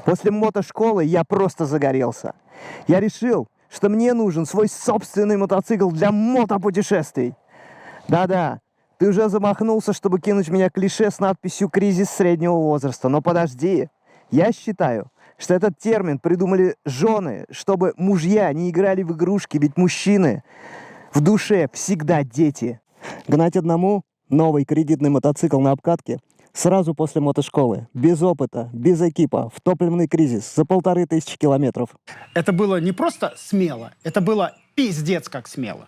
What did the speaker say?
После мотошколы я просто загорелся. Я решил, что мне нужен свой собственный мотоцикл для мотопутешествий. Да-да, ты уже замахнулся, чтобы кинуть в меня клише с надписью «Кризис среднего возраста». Но подожди, я считаю, что этот термин придумали жены, чтобы мужья не играли в игрушки, ведь мужчины в душе всегда дети. Гнать одному новый кредитный мотоцикл на обкатке сразу после мотошколы, без опыта, без экипа, в топливный кризис, за 1500 километров. Это было не просто смело, это было пиздец как смело.